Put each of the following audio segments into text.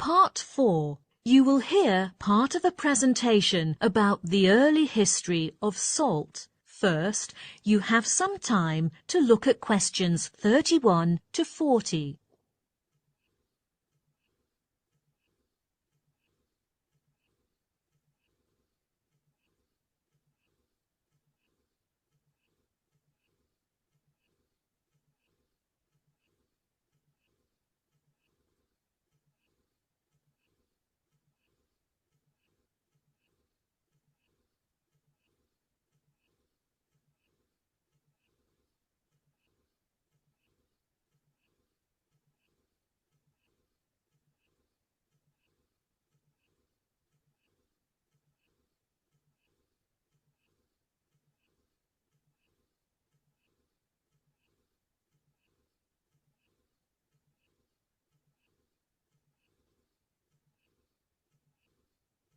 Part 4. You will hear part of a presentation about the early history of salt. First, you have some time to look at questions 31 to 40.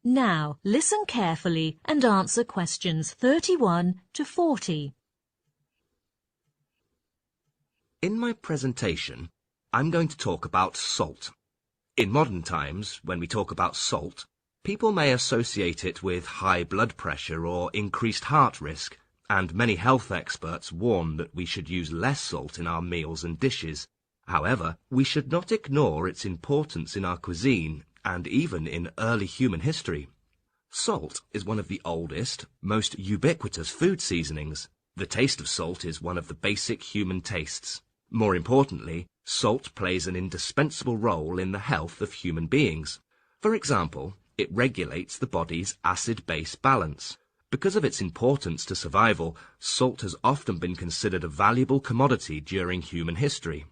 Now, listen carefully and answer questions 31 to 40. In my presentation, I'm going to talk about salt. In modern times, when we talk about salt, people may associate it with high blood pressure or increased heart risk, and many health experts warn that we should use less salt in our meals and dishes. However, we should not ignore its importance in our cuisine and even in early human history. Salt is one of the oldest, most ubiquitous food seasonings. The taste of salt is one of the basic human tastes. More importantly, salt plays an indispensable role in the health of human beings. For example, it regulates the body's acid-base balance. Because of its importance to survival, salt has often been considered a valuable commodity during human history.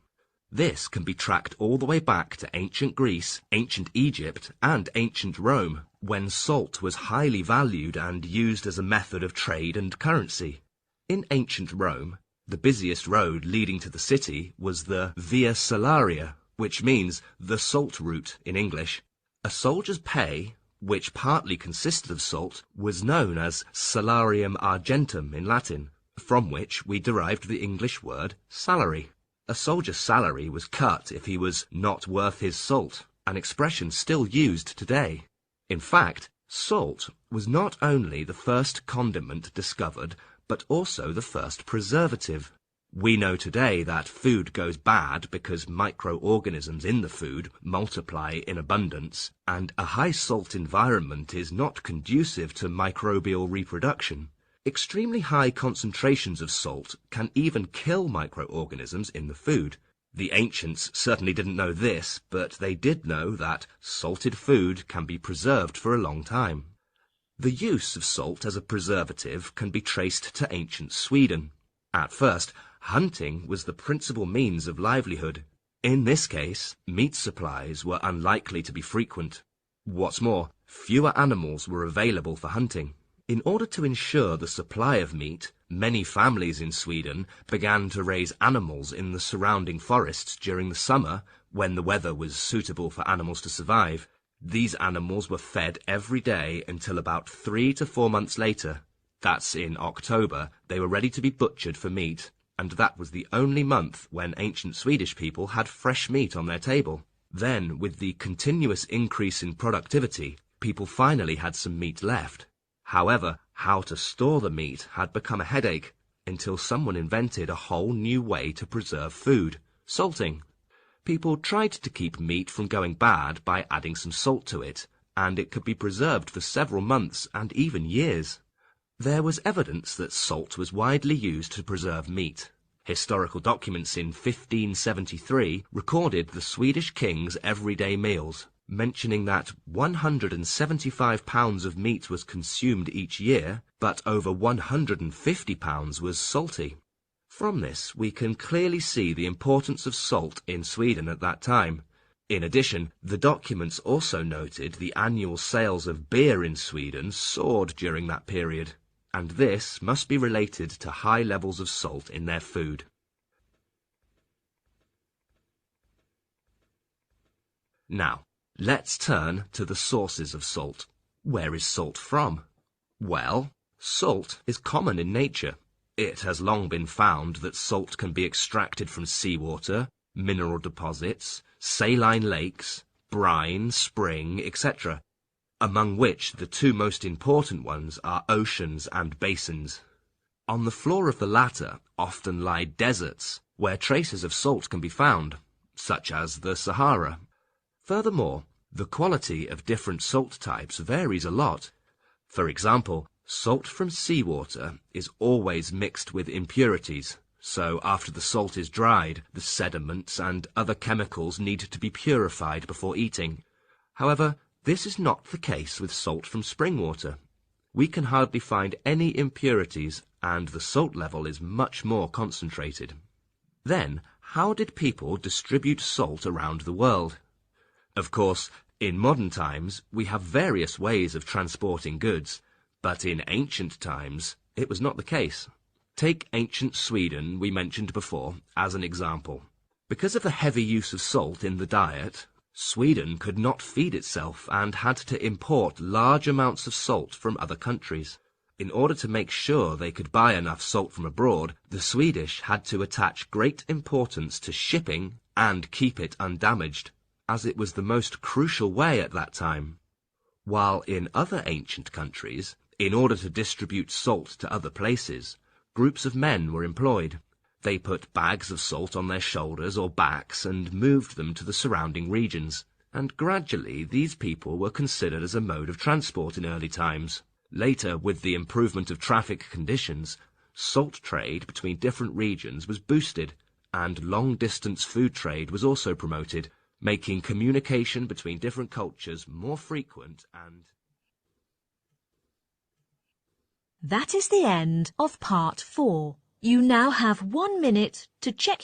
This can be tracked all the way back to ancient Greece, ancient Egypt, and ancient Rome, when salt was highly valued and used as a method of trade and currency. In ancient Rome, the busiest road leading to the city was the Via Salaria, which means the salt route in English. A soldier's pay, which partly consisted of salt, was known as salarium argentum in Latin, from which we derived the English word salary. A soldier's salary was cut if he was not worth his salt, an expression still used today. In fact, salt was not only the first condiment discovered, but also the first preservative. We know today that food goes bad because microorganisms in the food multiply in abundance, and a high salt environment is not conducive to microbial reproduction. Extremely high concentrations of salt can even kill microorganisms in the food. The ancients certainly didn't know this, but they did know that salted food can be preserved for a long time. The use of salt as a preservative can be traced to ancient Sweden. At first, hunting was the principal means of livelihood. In this case, meat supplies were unlikely to be frequent. What's more, fewer animals were available for hunting. In order to ensure the supply of meat, many families in Sweden began to raise animals in the surrounding forests during the summer, when the weather was suitable for animals to survive. These animals were fed every day until about 3 to 4 months later. That's in October. They were ready to be butchered for meat, and that was the only month when ancient Swedish people had fresh meat on their table. Then, with the continuous increase in productivity, people finally had some meat left. However, how to store the meat had become a headache until someone invented a whole new way to preserve food: salting. People tried to keep meat from going bad by adding some salt to it, and it could be preserved for several months and even years. There was evidence that salt was widely used to preserve meat. Historical documents in 1573 recorded the Swedish king's everyday meals, mentioning that 175 pounds of meat was consumed each year, but over 150 pounds was salty. From this, we can clearly see the importance of salt in Sweden at that time. In addition, the documents also noted the annual sales of beer in Sweden soared during that period, and this must be related to high levels of salt in their food. Now, let's turn to the sources of salt. Where is salt from? Well, salt is common in nature. It has long been found that salt can be extracted from seawater, mineral deposits, saline lakes, brine, spring, etc., among which the two most important ones are oceans and basins. On the floor of the latter often lie deserts, where traces of salt can be found, such as the Sahara. Furthermore, the quality of different salt types varies a lot. For example, salt from seawater is always mixed with impurities, so after the salt is dried, the sediments and other chemicals need to be purified before eating. However, this is not the case with salt from spring water. We can hardly find any impurities, and the salt level is much more concentrated. Then, how did people distribute salt around the world? Of course, in modern times, we have various ways of transporting goods, but in ancient times, it was not the case. Take ancient Sweden, we mentioned before, as an example. Because of the heavy use of salt in the diet, Sweden could not feed itself and had to import large amounts of salt from other countries. In order to make sure they could buy enough salt from abroad, the Swedish had to attach great importance to shipping and keep it undamaged, as it was the most crucial way at that time. While in other ancient countries, in order to distribute salt to other places, groups of men were employed. They put bags of salt on their shoulders or backs and moved them to the surrounding regions, and gradually these people were considered as a mode of transport in early times. Later, with the improvement of traffic conditions, salt trade between different regions was boosted, and long-distance food trade was also promoted, making communication between different cultures more frequent and... That is the end of part 4. You now have 1 minute to check